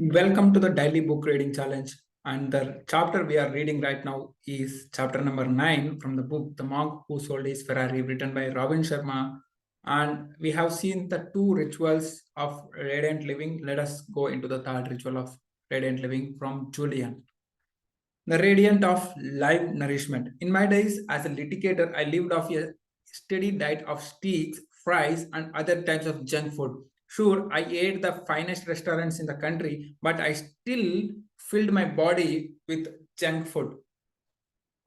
Welcome to the daily book reading challenge. And the chapter we are reading right now is chapter number 9 from the book The Monk Who Sold His Ferrari, written by Robin Sharma. And we have seen the two rituals of radiant living. Let us go into the third ritual of radiant living from Julian. The radiant of live nourishment. In my days as a litigator, I lived off a steady diet of steaks, fries, and other types of junk food. Sure, I ate the finest restaurants in the country, but I still filled my body with junk food.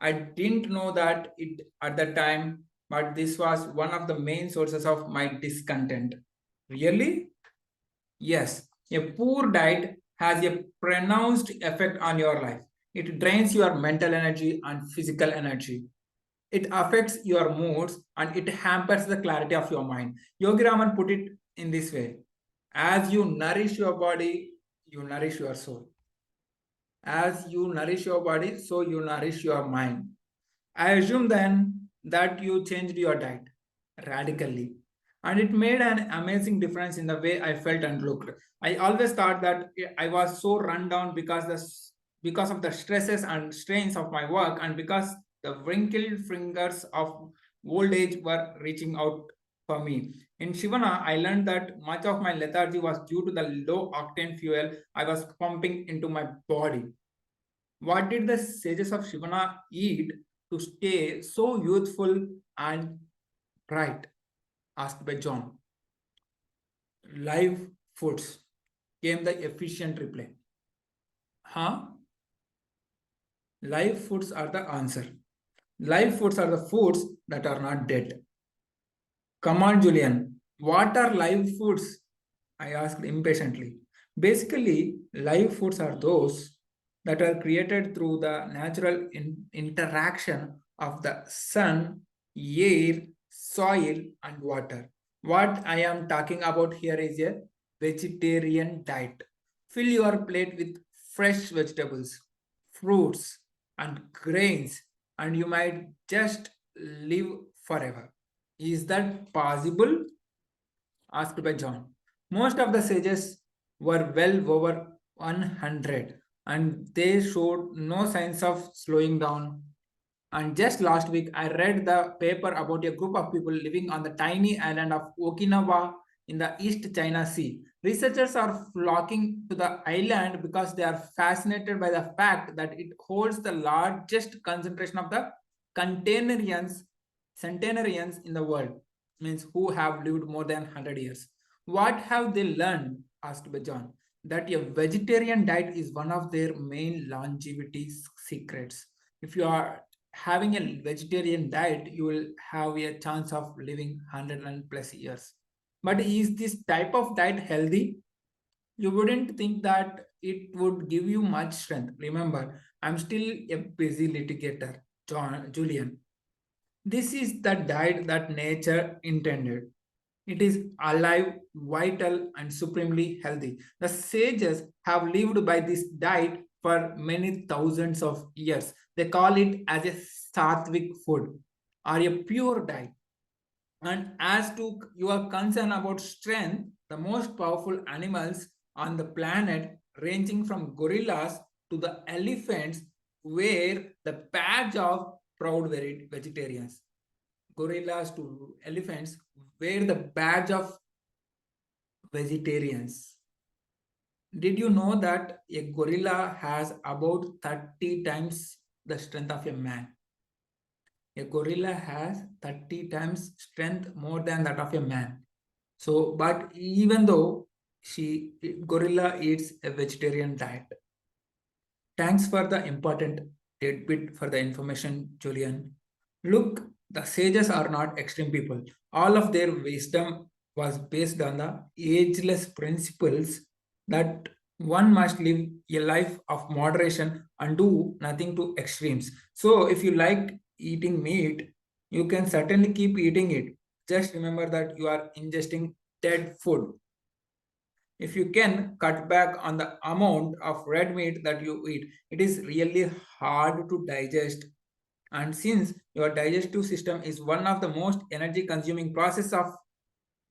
I didn't know that it at the time, but this was one of the main sources of my discontent. Really? Yes, a poor diet has a pronounced effect on your life. It drains your mental energy and physical energy. It affects your moods and it hampers the clarity of your mind. Yogi Raman put it in this way: as you nourish your body, you nourish your soul. As you nourish your body, so you nourish your mind. I assume then that you changed your diet radically. And it made an amazing difference in the way I felt and looked. I always thought that I was so run down because of the stresses and strains of my work, and because the wrinkled fingers of old age were reaching out for me. In Shivana, I learned that much of my lethargy was due to the low octane fuel I was pumping into my body. What did the sages of Shivana eat to stay so youthful and bright? Asked by John. Live foods, came the efficient reply. Huh? Live foods are the answer. Live foods are the foods that are not dead. Come on, Julian. What are live foods? I asked impatiently. Basically, live foods are those that are created through the natural interaction of the sun, air, soil, and water. What I am talking about here is a vegetarian diet. Fill your plate with fresh vegetables, fruits, and grains, and you might just live forever. Is that possible? Asked by John. Most of the sages were well over 100 and they showed no signs of slowing down. And just last week, I read the paper about a group of people living on the tiny island of Okinawa in the East China Sea. Researchers are flocking to the island because they are fascinated by the fact that it holds the largest concentration of the centenarians, centenarians in the world, means who have lived more than 100 years. What have they learned? Asked by John. That a vegetarian diet is one of their main longevity secrets. If you are having a vegetarian diet, you will have a chance of living 100 and plus years. But is this type of diet healthy? You wouldn't think that it would give you much strength. Remember, I'm still a busy litigator, Julian. This is the diet that nature intended. It is alive, vital, and supremely healthy. The sages have lived by this diet for many thousands of years. They call it as a sattvic food or a pure diet. And as to your concern about strength, the most powerful animals on the planet, ranging from gorillas to the elephants, were the badge of proud vegetarians. Gorillas to elephants were the badge of vegetarians. Did you know that a gorilla has about 30 times the strength of a man? A gorilla has 30 times strength more than that of a man. So, but even though gorilla eats a vegetarian diet. Thanks for the important tidbit for the information, Julian. Look, the sages are not extreme people. All of their wisdom was based on the ageless principles that one must live a life of moderation and do nothing to extremes. So, if you like eating meat, you can certainly keep eating it. Just remember that you are ingesting dead food. If you can cut back on the amount of red meat that you eat, it is really hard to digest. And since your digestive system is one of the most energy consuming process of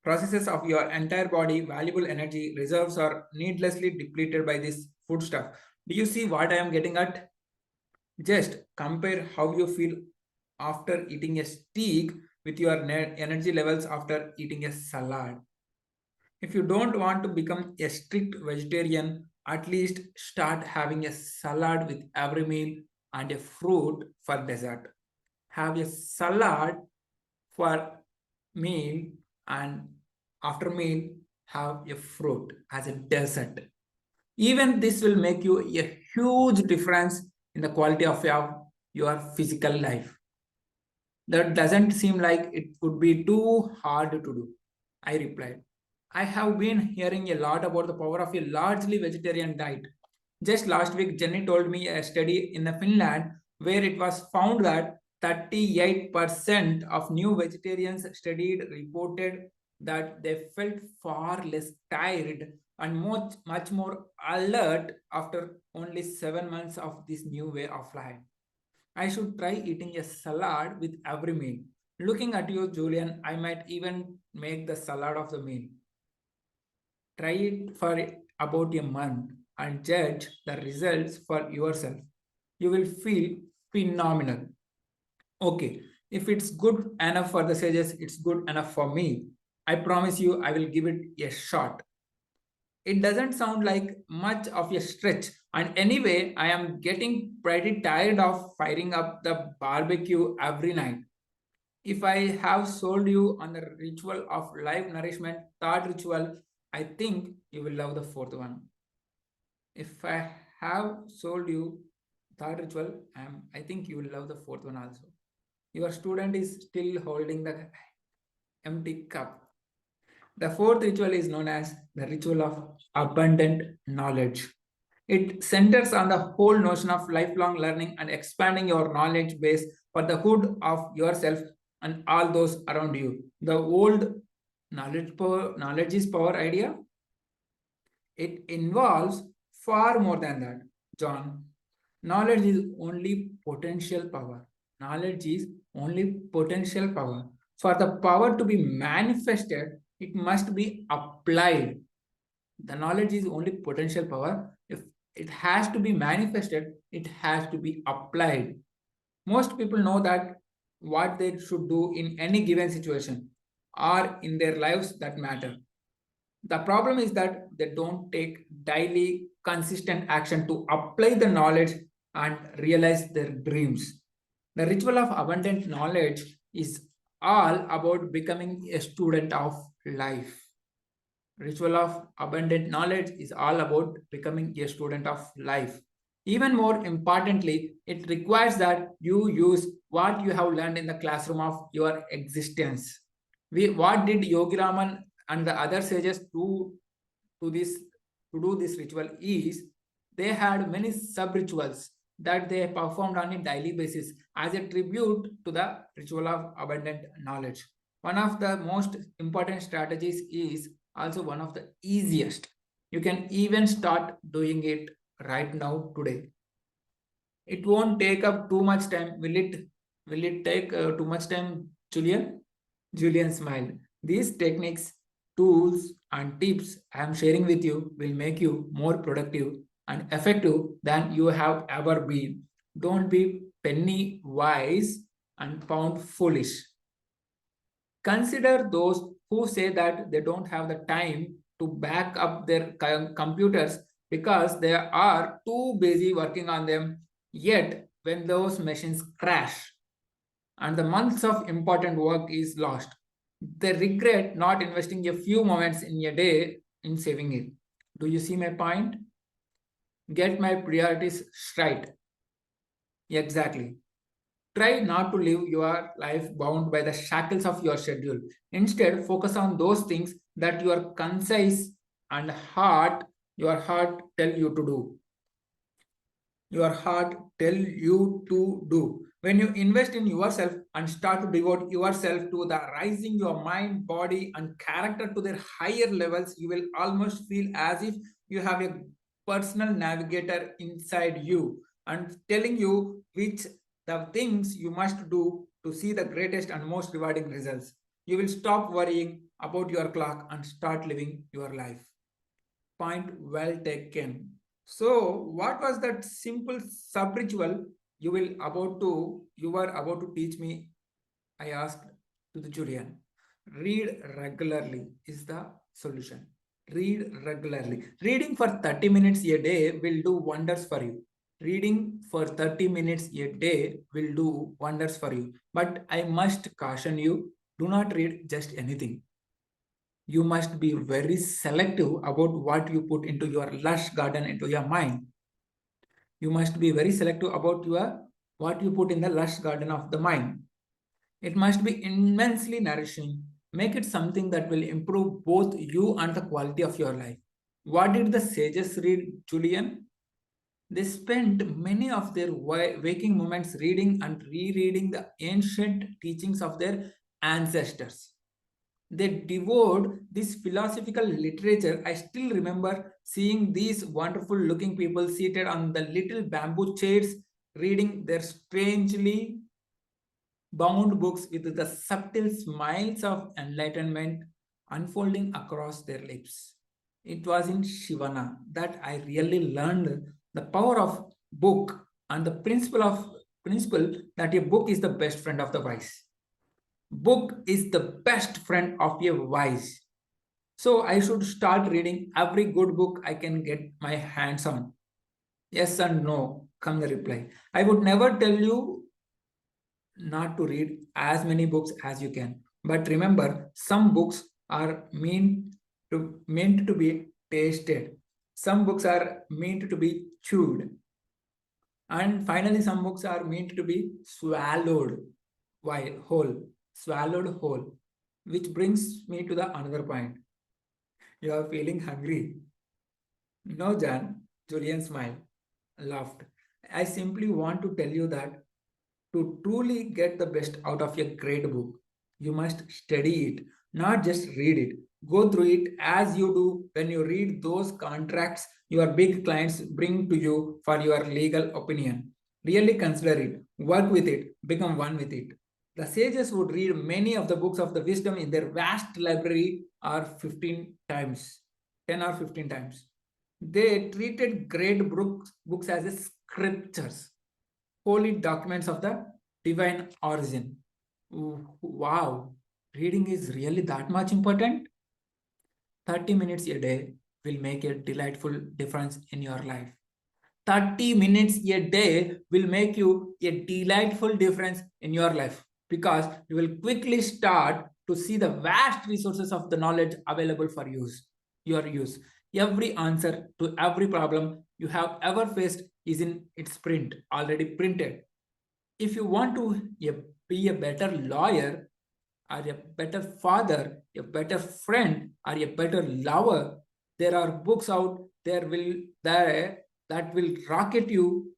processes of your entire body, valuable energy reserves are needlessly depleted by this food stuff. Do you see what I am getting at? Just compare how you feel after eating a steak with your energy levels after eating a salad. If you don't want to become a strict vegetarian, at least start having a salad with every meal and a fruit for dessert. Have a salad for meal, and after meal have a fruit as a dessert. Even this will make you a huge difference in the quality of your physical life. That doesn't seem like it would be too hard to do. I replied, I have been hearing a lot about the power of a largely vegetarian diet. Just last week, Jenny told me a study in the Finland where it was found that 38% of new vegetarians studied reported that they felt far less tired and much more alert after only 7 months of this new way of life. I should try eating a salad with every meal. Looking at you, Julian, I might even make the salad of the meal. Try it for about a month and judge the results for yourself. You will feel phenomenal. Okay, if it's good enough for the sages, it's good enough for me. I promise you, I will give it a shot. It doesn't sound like much of a stretch. And anyway, I am getting pretty tired of firing up the barbecue every night. If I have sold you on the ritual of live nourishment, third ritual, I think you will love the fourth one. If I have sold you third ritual, I think you will love the fourth one also. Your student is still holding the empty cup. The fourth ritual is known as the ritual of abundant knowledge. It centers on the whole notion of lifelong learning and expanding your knowledge base for the good of yourself and all those around you. The old knowledge is power idea, it involves far more than that, John. Knowledge is only potential power. Knowledge is only potential power. For the power to be manifested, it must be applied. The knowledge is only potential power. If it has to be manifested, it has to be applied. Most people know that what they should do in any given situation or in their lives that matter. The problem is that they don't take daily consistent action to apply the knowledge and realize their dreams. The ritual of abundant knowledge is all about becoming a student of life. Ritual of abundant knowledge is all about becoming a student of life. Even more importantly, it requires that you use what you have learned in the classroom of your existence. What did Yogi Raman and the other sages to this to do this ritual is they had many sub rituals that they performed on a daily basis as a tribute to the ritual of abundant knowledge. One of the most important strategies is also one of the easiest. You can even start doing it right now today. It won't take up too much time. Will it take too much time, Julian? Julian smiled. These techniques, tools, and tips I am sharing with you will make you more productive and effective than you have ever been. Don't be penny wise and pound foolish. Consider those who say that they don't have the time to back up their computers because they are too busy working on them. Yet, when those machines crash and the months of important work is lost, they regret not investing a few moments in a day in saving it. Do you see my point? Get my priorities straight. Exactly. Try not to live your life bound by the shackles of your schedule. Instead, focus on those things that your concise and your heart tell you to do. Your heart tell you to do. When you invest in yourself and start to devote yourself to the rising your mind, body, and character to their higher levels, you will almost feel as if you have a personal navigator inside you and telling you which the things you must do to see the greatest and most rewarding results. You will stop worrying about your clock and start living your life. Point well taken. So, what was that simple sub ritual you were about to teach me? I asked to the Julian. Read regularly is the solution. Read regularly. Reading for 30 minutes a day will do wonders for you. Reading for 30 minutes a day will do wonders for you. But I must caution you, do not read just anything. You must be very selective about what you put into your lush garden, into your mind. You must be very selective about what you put in the lush garden of the mind. It must be immensely nourishing. Make it something that will improve both you and the quality of your life. What did the sages read, Julian? They spent many of their waking moments reading and rereading the ancient teachings of their ancestors. They devoured this philosophical literature. I still remember seeing these wonderful looking people seated on the little bamboo chairs reading their strangely bound books with the subtle smiles of enlightenment unfolding across their lips. It was in Shivana that I really learned the power of book and the principle that a book is the best friend of the wise. Book is the best friend of a wise. So I should start reading every good book I can get my hands on. Yes and no, come the reply. I would never tell you not to read as many books as you can. But remember, some books are meant to be tasted. Some books are meant to be chewed. And finally, some books are meant to be swallowed while whole, swallowed whole. Which brings me to the another point. You are feeling hungry. No, Jan, Julian smiled, laughed. I simply want to tell you that to truly get the best out of a great book, you must study it, not just read it. Go through it as you do when you read those contracts your big clients bring to you for your legal opinion. Really consider it, work with it, become one with it. The sages would read many of the books of the wisdom in their vast library or 15 times, 10 or 15 times. They treated great books as scriptures, holy documents of the divine origin. Wow, reading is really that much important? 30 minutes a day will make a delightful difference in your life. 30 minutes a day will make you a delightful difference in your life because you will quickly start to see the vast resources of the knowledge available for your use. Every answer to every problem you have ever faced is in its print, already printed. If you want to be a better lawyer, or a better father, a better friend, or a better lover, there are books out there that will rocket you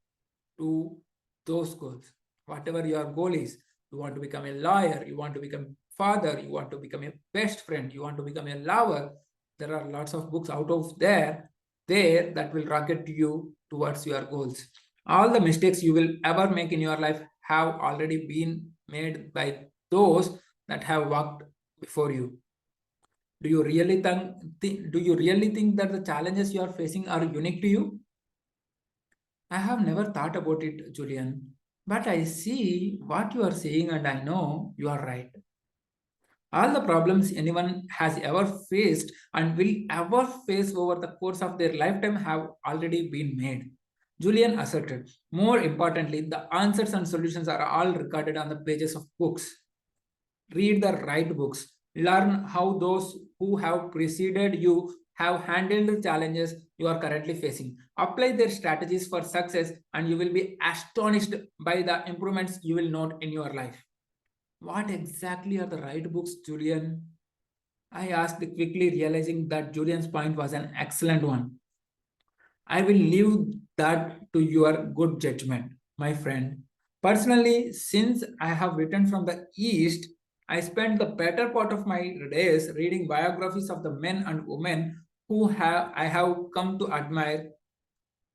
to those goals. Whatever your goal is, you want to become a lawyer, you want to become father, you want to become a best friend, you want to become a lover. There are lots of books out of there that will rocket you towards your goals. All the mistakes you will ever make in your life have already been made by those that have walked before you. Do you really think that the challenges you are facing are unique to you? I have never thought about it, Julian, but I see what you are saying and I know you are right. All the problems anyone has ever faced and will ever face over the course of their lifetime have already been made. Julian asserted. More importantly, the answers and solutions are all recorded on the pages of books. Read the right books. Learn how those who have preceded you have handled the challenges you are currently facing. Apply their strategies for success, and you will be astonished by the improvements you will note in your life. What exactly are the right books, Julian? I asked quickly, realizing that Julian's point was an excellent one. I will leave that to your good judgment, my friend. Personally, since I have returned from the East, I spent the better part of my days reading biographies of the men and women I have come to admire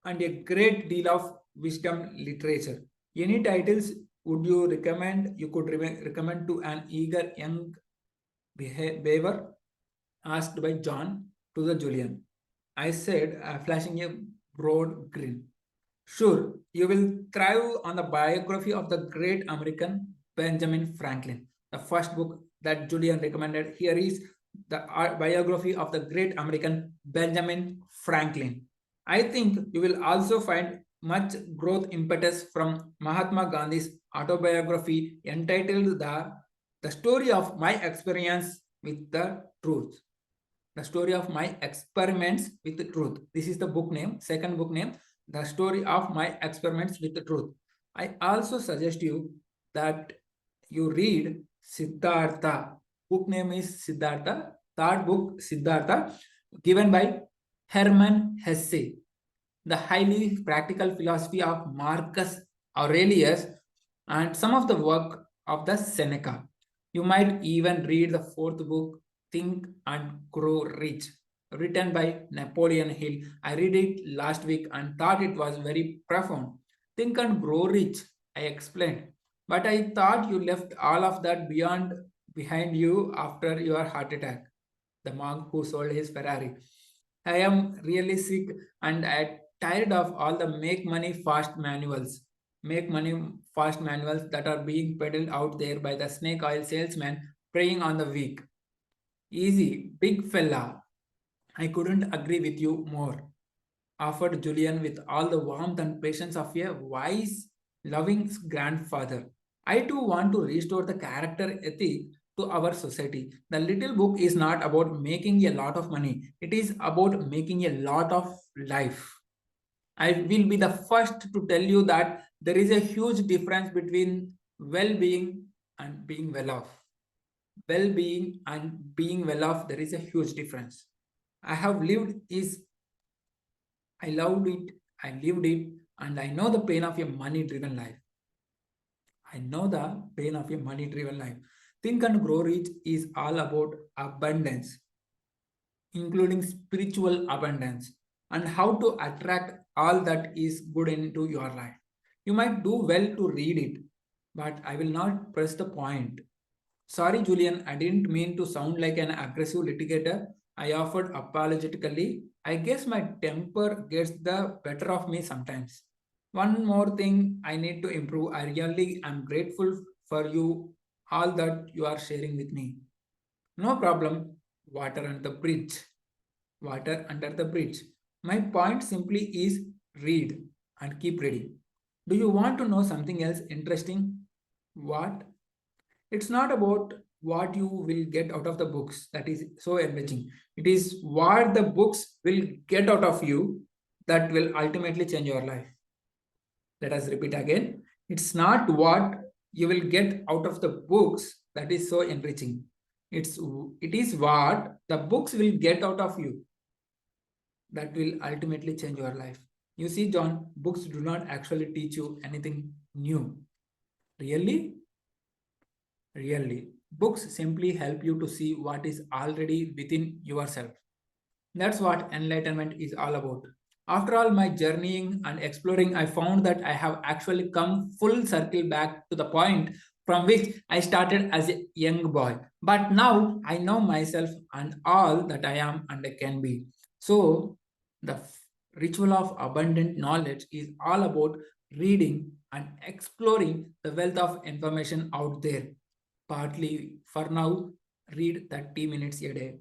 and a great deal of wisdom literature. Any titles would you recommend? You could recommend to an eager young beaver? asked by John to the Julian. I said, flashing a broad grin. Sure, you will thrive on the biography of the great American Benjamin Franklin. The first book that Julian recommended here is the biography of the great American Benjamin Franklin. I think you will also find much growth impetus from Mahatma Gandhi's autobiography entitled the Story of My Experience with the Truth. The Story of My Experiments with the Truth. This is the book name, second book name, The Story of My Experiments with the Truth. I also suggest you that you read Siddhartha. Book name is Siddhartha. Third book, Siddhartha, given by Hermann Hesse. The highly practical philosophy of Marcus Aurelius and some of the work of the Seneca. You might even read the fourth book, Think and Grow Rich, written by Napoleon Hill. I read it last week and thought it was very profound. Think and Grow Rich, I explained. But I thought you left all of that behind you after your heart attack. The monk who sold his Ferrari. I am really sick and I tired of all the make money fast manuals that are being peddled out there by the snake oil salesman preying on the weak. Easy, big fella. I couldn't agree with you more, offered Julian with all the warmth and patience of a wise, loving grandfather. I too want to restore the character ethic to our society. The little book is not about making a lot of money, it is about making a lot of life. I will be the first to tell you that there is a huge difference between well being and being well off. Well being and being well off, there is a huge difference. I have lived is I loved it, I lived it, and I know the pain of a money driven life. I know the pain of a money driven life. Think and Grow Rich is all about abundance, including spiritual abundance, and how to attract all that is good into your life. You might do well to read it, but I will not press the point. Sorry, Julian, I didn't mean to sound like an aggressive litigator. I offered apologetically. I guess my temper gets the better of me sometimes. One more thing I need to improve. I really am grateful for you, all that you are sharing with me. No problem. Water under the bridge. Water under the bridge. My point simply is read and keep reading. Do you want to know something else interesting? What? It's not about what you will get out of the books that is so enriching. It is what the books will get out of you that will ultimately change your life. Let us repeat again. It's not what you will get out of the books that is so enriching. It is what the books will get out of you that will ultimately change your life. You see, John, books do not actually teach you anything new. Really? Really. Books simply help you to see what is already within yourself. That's what enlightenment is all about. After all my journeying and exploring, I found that I have actually come full circle back to the point from which I started as a young boy. But now I know myself and all that I am and I can be. So, the ritual of abundant knowledge is all about reading and exploring the wealth of information out there. Partly for now, read 30 minutes a day.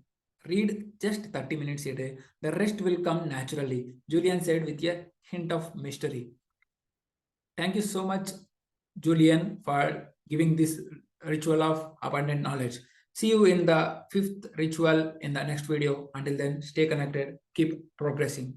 Read just 30 minutes a day. The rest will come naturally, Julian said with a hint of mystery. Thank you so much, Julian, for giving this ritual of abundant knowledge. See you in the fifth ritual in the next video. Until then, stay connected, keep progressing.